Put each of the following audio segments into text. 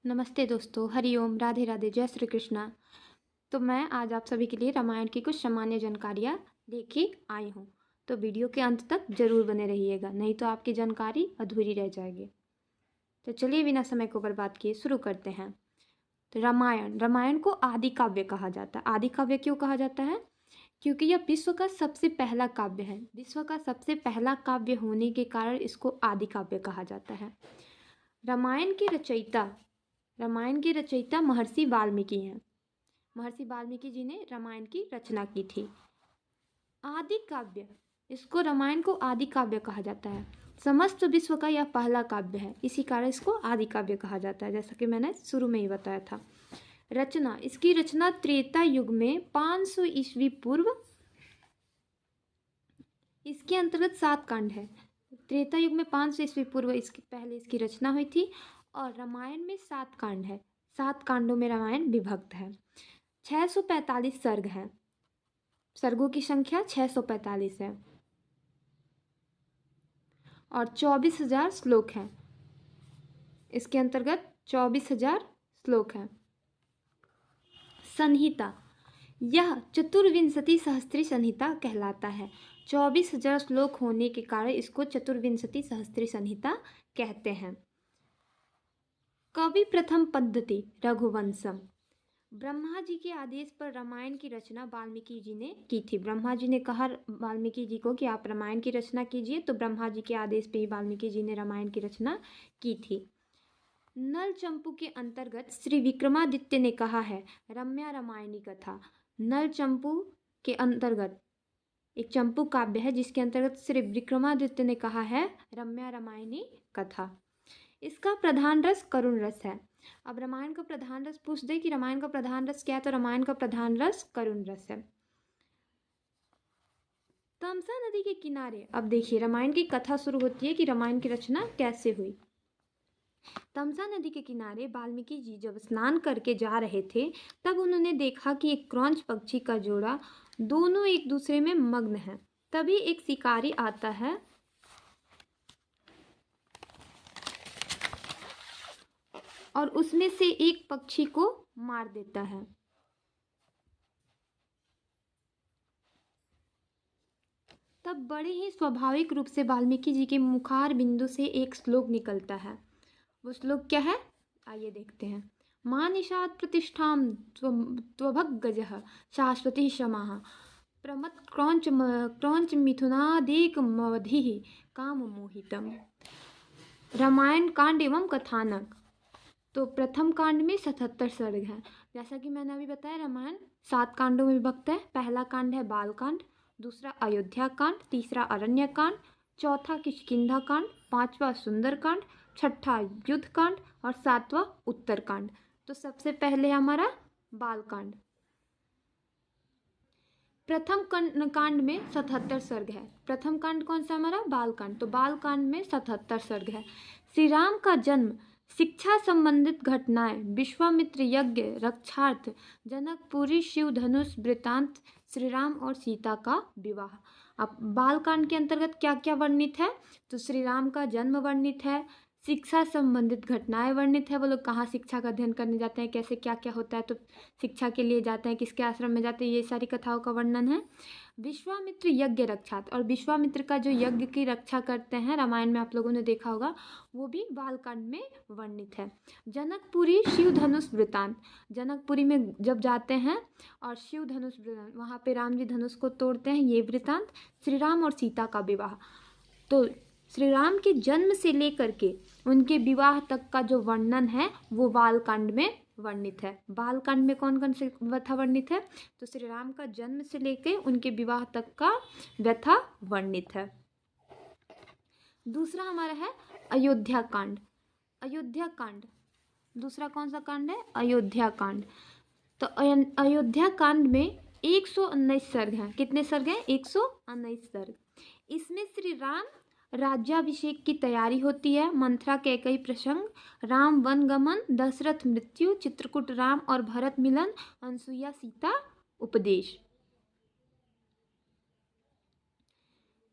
नमस्ते दोस्तों, हरिओम, राधे राधे, जय श्री कृष्णा। तो मैं आज आप सभी के लिए रामायण की कुछ सामान्य जानकारियाँ लेके आई हूँ। तो वीडियो के अंत तक जरूर बने रहिएगा, नहीं तो आपकी जानकारी अधूरी रह जाएगी। तो चलिए बिना समय को बर्बाद किए शुरू करते हैं। तो रामायण को आदि काव्य कहा जाता है। आदि काव्य क्यों कहा जाता है? क्योंकि यह विश्व का सबसे पहला काव्य है। विश्व का सबसे पहला काव्य होने के कारण इसको आदि काव्य कहा जाता है। रामायण की रचयिता महर्षि वाल्मीकि हैं। महर्षि वाल्मीकि जी ने रामायण की रचना की थी। आदि काव्य, इसको रामायण को आदि काव्य कहा जाता है। समस्त विश्व का यह पहला काव्य है, इसी कारण इसको आदि काव्य कहा जाता है, जैसा कि मैंने शुरू में ही बताया था। इसकी रचना त्रेता युग में 500 ईस्वी पूर्व, इसके अंतर्गत 7 कांड है। त्रेता युग में 500 ईस्वी पूर्व पहले इसकी रचना हुई थी। और रामायण में 7 कांड है। 7 कांडों में रामायण विभक्त है। 645 सर्ग हैं। सर्गों की संख्या 645 है और 24,000 श्लोक हैं। इसके अंतर्गत 24,000 श्लोक हैं। संहिता, यह चतुर्विंशति सहस्त्री संहिता कहलाता है। 24,000 श्लोक होने के कारण इसको चतुर्विंशति सहस्त्री संहिता कहते हैं। कवि प्रथम पद्धति रघुवंशम, ब्रह्मा जी के आदेश पर रामायण की रचना वाल्मीकि जी ने की थी। ब्रह्मा जी ने कहा वाल्मीकि जी को कि आप रामायण की रचना कीजिए, तो ब्रह्मा जी के आदेश पे ही वाल्मीकि जी ने रामायण की रचना की थी। नल चंपू के अंतर्गत श्री विक्रमादित्य ने कहा है रम्या रामायणी कथा। नल चंपू के अंतर्गत एक चंपू काव्य है जिसके अंतर्गत श्री विक्रमादित्य ने कहा है रम्या रामायणी कथा। इसका प्रधान रस करुण रस है। अब रामायण का प्रधान रस पूछ दे कि रामायण का प्रधान रस क्या है, तो रामायण का प्रधान रस करुण रस है। तमसा नदी के किनारे, अब देखिए रामायण की कथा शुरू होती है कि रामायण की रचना कैसे हुई। तमसा नदी के किनारे वाल्मीकि जी जब स्नान करके जा रहे थे, तब उन्होंने देखा कि एक क्रौंच पक्षी का जोड़ा दोनों एक दूसरे में मग्न है। तभी एक शिकारी आता है और उसमें से एक पक्षी को मार देता है। तब बड़े ही स्वाभाविक रूप से वाल्मीकि जी के मुखार बिंदु से एक श्लोक निकलता है। वो श्लोक क्या है, आइए देखते हैं। मां निषाद प्रतिष्ठाम त्वभग्गजः शाश्वती क्षमाः प्रमत क्रौंच मिथुनादेक मवधिः काम मोहितम। रामायण कांड एवं कथानक। तो प्रथम कांड में 77 सर्ग हैं। जैसा कि मैंने अभी बताया, रामायण 7 कांडों में विभक्त है। पहला कांड है बाल कांड, दूसरा अयोध्या कांड, तीसरा अरण्य कांड, चौथा किष्किंधा कांड, पांचवा सुंदर कांड, छठा युद्ध कांड और 7वां उत्तर कांड। तो सबसे पहले हमारा बाल कांड। प्रथम कांड में 77 सर्ग है। प्रथम कांड कौन सा हमारा, बाल कांड। तो बाल कांड में 77 सर्ग है। श्री राम का जन्म, शिक्षा संबंधित घटनाएं, विश्वामित्र यज्ञ, रक्षार्थ, जनकपुरी शिव धनुष वृतांत, श्री राम और सीता का विवाह। अब बाल कांड के अंतर्गत क्या क्या वर्णित है, तो श्री राम का जन्म वर्णित है, शिक्षा संबंधित घटनाएं वर्णित है। वो लोग कहाँ शिक्षा का अध्ययन करने जाते हैं, कैसे क्या क्या होता है, तो शिक्षा के लिए जाते हैं, किसके आश्रम में जाते हैं, ये सारी कथाओं का वर्णन है। विश्वामित्र यज्ञ रक्षात, और विश्वामित्र का जो यज्ञ की रक्षा करते हैं रामायण में आप लोगों ने देखा होगा, वो भी बालकांड में वर्णित है। जनकपुरी शिव धनुष वृतांत, जनकपुरी में जब जाते हैं और शिव धनुष वृतांत, वहाँ पे राम जी धनुष को तोड़ते हैं, ये वृतांत। श्री राम और सीता का विवाह, तो श्री राम के जन्म से लेकर के उनके विवाह तक का जो वर्णन है वो बालकांड में वर्णित है। बालकांड में कौन कौन सी व्यथा वर्णित है, तो श्री राम का जन्म से लेकर उनके विवाह तक का व्यथा वर्णित है। दूसरा हमारा है अयोध्या कांड। अयोध्या कांड दूसरा कौन सा कांड है, अयोध्या कांड। तो अयोध्या कांड में 119 सर्ग हैं। कितने सर्ग हैं, 119 सर्ग। इसमें श्री राम राज्याभिषेक की तैयारी होती है, मंथरा कैकई प्रसंग, राम वन गमन, दशरथ मृत्यु, चित्रकूट राम और भरत मिलन, अनसुईया सीता उपदेश।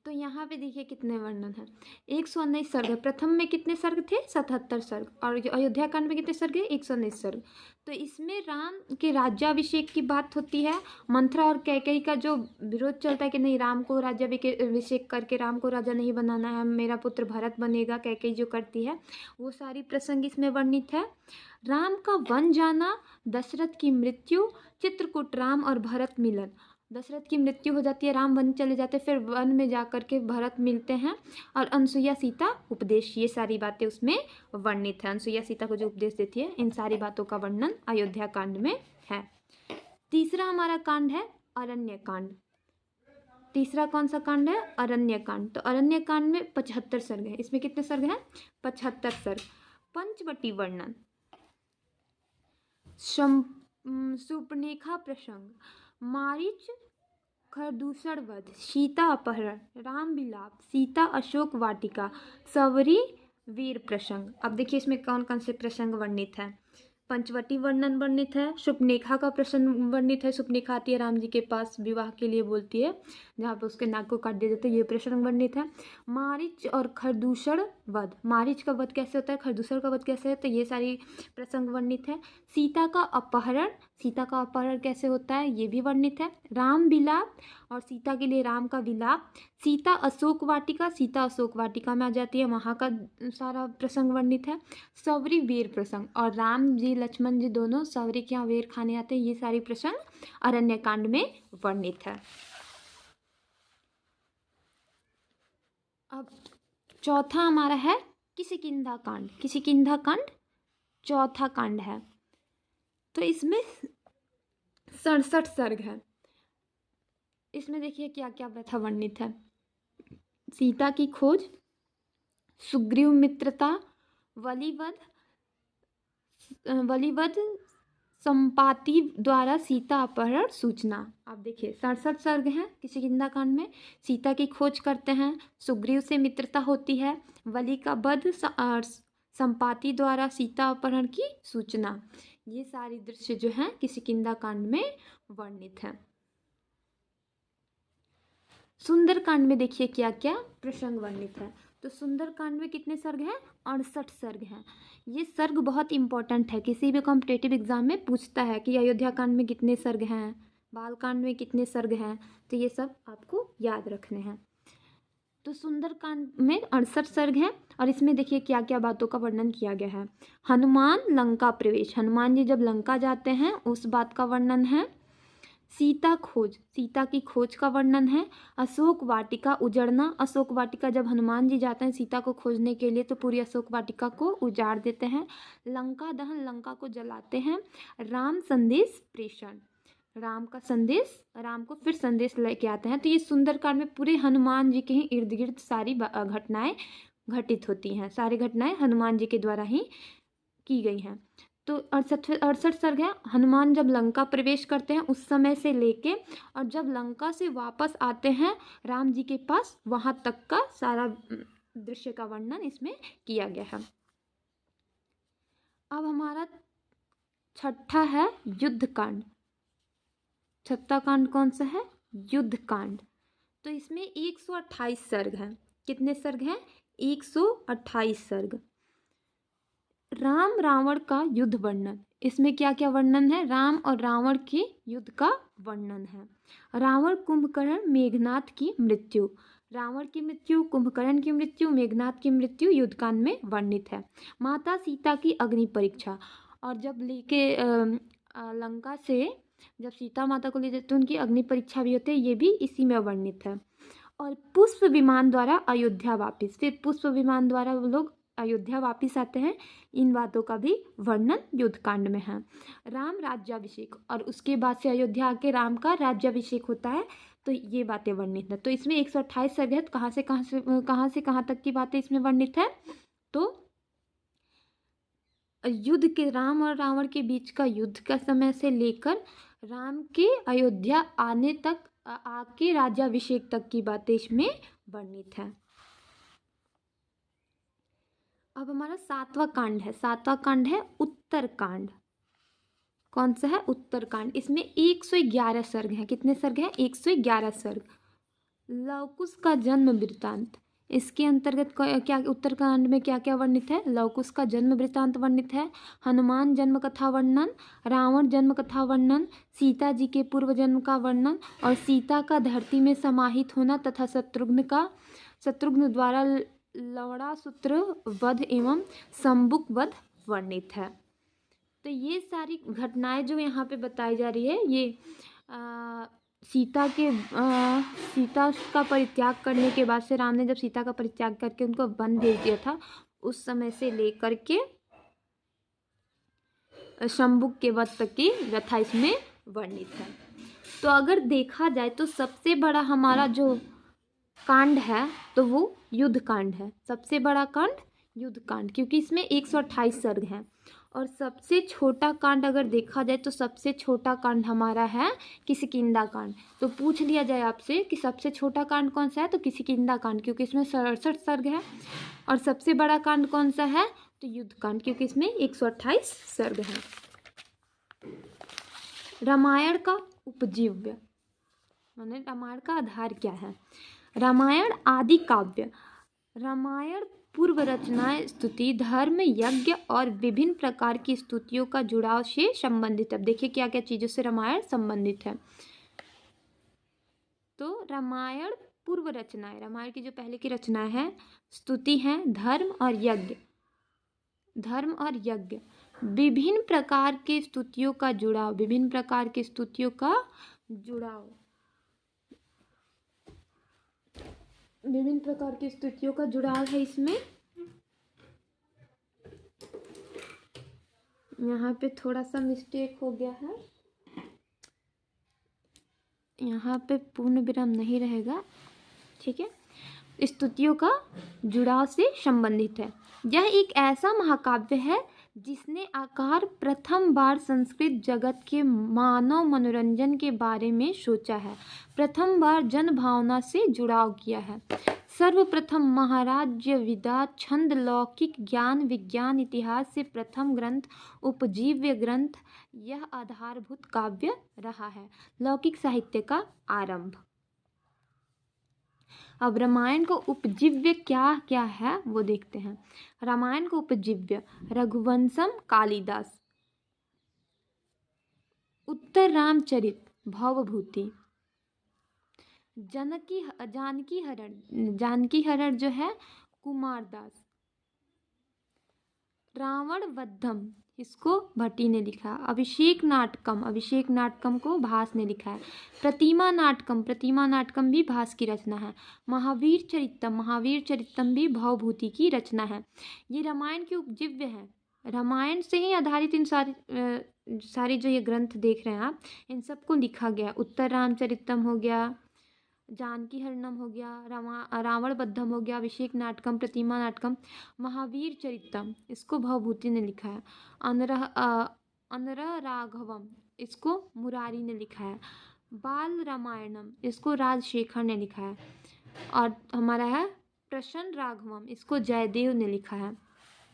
तो यहाँ पे देखिए कितने वर्णन हैं, 119 सर्ग है। प्रथम में कितने सर्ग थे, 77 सर्ग, और अयोध्या कांड में कितने सर्ग है, 119 सर्ग। तो इसमें राम के राज्याभिषेक की बात होती है। मंथरा और कैकेयी का जो विरोध चलता है कि नहीं, राम को राज्याभिषेक करके राम को राजा नहीं बनाना है, मेरा पुत्र भरत बनेगा, कैकेयी जो करती है, वो सारी प्रसंग इसमें वर्णित है। राम का वन जाना, दशरथ की मृत्यु, चित्रकूट राम और भरत मिलन। दशरथ की मृत्यु हो जाती है, राम वन चले जाते हैं, फिर वन में जा कर के भरत मिलते हैं, और अनसुईया सीता उपदेश, ये सारी बातें उसमें वर्णित है। अनसुईया सीता को जो उपदेश देती है, इन सारी बातों का वर्णन अयोध्या कांड में है। तीसरा हमारा कांड है अरण्य कांड। तीसरा कौन सा कांड है, अरण्य कांड। तो अरण्य कांड में 75 सर्ग है। इसमें कितने सर्ग हैं, 75 सर्ग। पंचवटी वर्णन, शूर्पणखा प्रसंग, मारीच खरदूषण वध, सीता अपहरण, राम विलाप, सीता अशोक वाटिका, सवरी वीर प्रसंग। अब देखिए इसमें कौन कौन से प्रसंग वर्णित है। पंचवटी वर्णन वर्णित है, शूर्पणखा का प्रसंग वर्णित है, शूर्पणखा आती है राम जी के पास विवाह के लिए, बोलती है, जहाँ पे उसके नाक को काट दिया जाता है, ये प्रसंग वर्णित है। मारीच और खरदूषण वध, मारीच का वध कैसे होता है, खरदूषण का वध कैसे है, तो ये सारी प्रसंग वर्णित है। सीता का अपहरण, सीता का अपहरण कैसे होता है, ये भी वर्णित है। राम विलाप, और सीता के लिए राम का विलाप। सीता अशोक वाटिका, सीता अशोक वाटिका में आ जाती है, वहाँ का सारा प्रसंग वर्णित है। सवरी वीर प्रसंग, और राम जी लक्ष्मण जी दोनों सवरी के यहाँ वेर खाने आते हैं, ये सारी प्रसंग अरण्य कांड में वर्णित है। अब चौथा हमारा है किष्किंधा कांड। किष्किंधा कांड चौथा कांड है। तो इसमें 67 सर्ग है। इसमें देखिए क्या क्या व्यथा वर्णित है। सीता की खोज, सुग्रीव मित्रता, वलिवध, संपाति द्वारा सीता अपहरण सूचना। आप देखिए 67 सर्ग हैं किष्किंधा कांड में। सीता की खोज करते हैं, सुग्रीव से मित्रता होती है, वली का वध और संपाति द्वारा सीता अपहरण की सूचना। ये सारी दृश्य जो हैं किष्किंधा कांड में वर्णित हैं। सुंदर कांड में देखिए क्या क्या प्रसंग वर्णित है। तो सुंदर कांड में कितने सर्ग हैं, 68 सर्ग हैं। ये सर्ग बहुत इंपॉर्टेंट है, किसी भी कॉम्पिटेटिव एग्जाम में पूछता है कि अयोध्या कांड में कितने सर्ग हैं, बाल कांड में कितने सर्ग हैं, तो ये सब आपको याद रखने हैं। तो सुंदर कांड में 68 सर्ग हैं, और इसमें देखिए क्या क्या बातों का वर्णन किया गया है। हनुमान लंका प्रवेश, हनुमान जी जब लंका जाते हैं उस बात का वर्णन है। सीता खोज, सीता की खोज का वर्णन है। अशोक वाटिका उजड़ना, अशोक वाटिका जब हनुमान जी जाते हैं सीता को खोजने के लिए तो पूरी अशोक वाटिका को उजाड़ देते हैं। लंका दहन, लंका को जलाते हैं। राम संदेश प्रेषण, राम का संदेश, राम को फिर संदेश लेके आते हैं। तो ये सुंदरकांड में पूरे हनुमान जी के ही इर्द गिर्द सारी घटनाएं घटित होती हैं, सारी घटनाएं हनुमान जी के द्वारा ही की गई हैं। तो 68 सर्ग है। हनुमान जब लंका प्रवेश करते हैं उस समय से लेके, और जब लंका से वापस आते हैं राम जी के पास, वहां तक का सारा दृश्य का वर्णन इसमें किया गया है। अब हमारा छठा है युद्ध कांड। छठा कांड कौन सा है, युद्ध कांड। तो इसमें 128 सर्ग हैं। कितने सर्ग हैं, 128 सर्ग। राम रावण का युद्ध वर्णन, इसमें क्या क्या वर्णन है, राम और रावण के युद्ध का वर्णन है। रावण कुंभकर्ण मेघनाथ की मृत्यु, रावण की मृत्यु, कुंभकर्ण की मृत्यु, मेघनाथ की मृत्यु युद्धकांड में वर्णित है। माता सीता की अग्नि परीक्षा, और जब लेके लंका से जब सीता माता को ले जाते हैं उनकी अग्नि परीक्षा भी होती है, ये भी इसी में वर्णित है। और पुष्प विमान द्वारा अयोध्या वापिस, फिर पुष्प विमान द्वारा वो लोग अयोध्या वापिस आते हैं, इन बातों का भी वर्णन युद्धकांड में है। राम राज्याभिषेक, और उसके बाद से अयोध्या आके राम का राज्याभिषेक होता है, तो ये बातें वर्णित है। तो इसमें 128 सर्ग है। कहाँ से कहाँ तक की बातें इसमें वर्णित है, तो युद्ध के, राम और रावण के बीच का युद्ध का समय से लेकर राम के अयोध्या आने तक, आके राज्याभिषेक तक की बातें इसमें वर्णित है। अब हमारा सातवां कांड है। सातवां कांड है उत्तरकांड। कौन सा है, उत्तरकांड। इसमें 111 सर्ग हैं। कितने सर्ग हैं, 111 सर्ग। लवकुश का जन्म वृत्तांत, इसके अंतर्गत क्या उत्तरकांड में क्या क्या वर्णित है? लवकुश का जन्म वृत्तांत वर्णित है, हनुमान जन्म कथा वर्णन, रावण जन्म कथा वर्णन, सीता जी के पूर्व जन्म का वर्णन और सीता का धरती में समाहित होना तथा शत्रुघ्न द्वारा लवणासुर वध एवं शंबुक वध वर्णित है। तो ये सारी घटनाएं जो यहाँ पे बताई जा रही है, ये सीता का परित्याग करने के बाद से राम ने जब सीता का परित्याग करके उनको वन भेज दिया था, उस समय से लेकर के शंबुक के वध तक की कथा इसमें वर्णित है। तो अगर देखा जाए तो सबसे बड़ा हमारा जो कांड है तो वो युद्ध कांड है। सबसे बड़ा कांड युद्ध कांड, क्योंकि इसमें 128 सर्ग हैं। और सबसे छोटा कांड अगर देखा जाए तो सबसे छोटा कांड हमारा है किष्किंधा कांड। तो पूछ लिया जाए आपसे कि सबसे छोटा कांड कौन सा है, तो किष्किंधा कांड, क्योंकि इसमें 67 सर्ग है। और सबसे बड़ा कांड कौन सा है, तो युद्ध कांड, क्योंकि इसमें 128 सर्ग हैं। रामायण का उपजीव्य, माने रामायण का आधार क्या है? रामायण आदि काव्य। रामायण पूर्व रचनाएं स्तुति, धर्म, यज्ञ और विभिन्न प्रकार की स्तुतियों का जुड़ाव से संबंधित है। देखिए क्या क्या चीजों से रामायण संबंधित है। तो रामायण पूर्व रचनाएं, रामायण की जो पहले की रचनाएं हैं, स्तुति हैं, धर्म और यज्ञ, विभिन्न प्रकार के स्तुतियों का जुड़ाव, विभिन्न प्रकार की स्तुतियों का जुड़ाव, विभिन्न प्रकार की स्तुतियों का जुड़ाव है इसमें। यहाँ पे थोड़ा सा मिस्टेक हो गया है, यहाँ पे पूर्ण विराम नहीं रहेगा, ठीक है। स्तुतियों का जुड़ाव से संबंधित है। यह एक ऐसा महाकाव्य है जिसने आकार प्रथम बार संस्कृत जगत के मानव मनोरंजन के बारे में सोचा है, प्रथम बार जन भावना से जुड़ाव किया है। सर्वप्रथम महाराज्य विदा छंद लौकिक ज्ञान विज्ञान इतिहास से प्रथम ग्रंथ उपजीव्य ग्रंथ, यह आधारभूत काव्य रहा है। लौकिक साहित्य का आरंभ। अब रामायण को उपजीव्य क्या क्या है वो देखते हैं। रामायण को उपजीव्य रघुवंशम कालिदास, उत्तर रामचरित भवभूति, जानकी हरण जो है कुमारदास, रावण वधम इसको भट्टी ने लिखा, अभिषेक नाटकम को भास ने लिखा है, प्रतिमा नाटकम भी भास की रचना है, महावीर चरितम भी भवभूति की रचना है। ये रामायण के उपजीव्य हैं। रामायण से ही आधारित इन सारे जो ये ग्रंथ देख रहे हैं आप, इन सबको लिखा गया। उत्तर रामचरितम हो गया, जानकी हरणम हो गया, रावण वधम हो गया, अभिषेक नाटकम, प्रतिमा नाटकम, महावीर चरितम इसको भवभूति ने लिखा है, अनरह राघवम इसको मुरारी ने लिखा है, बाल रामायणम इसको राजशेखर ने लिखा है, और हमारा है प्रसन्न राघवम इसको जयदेव ने लिखा है।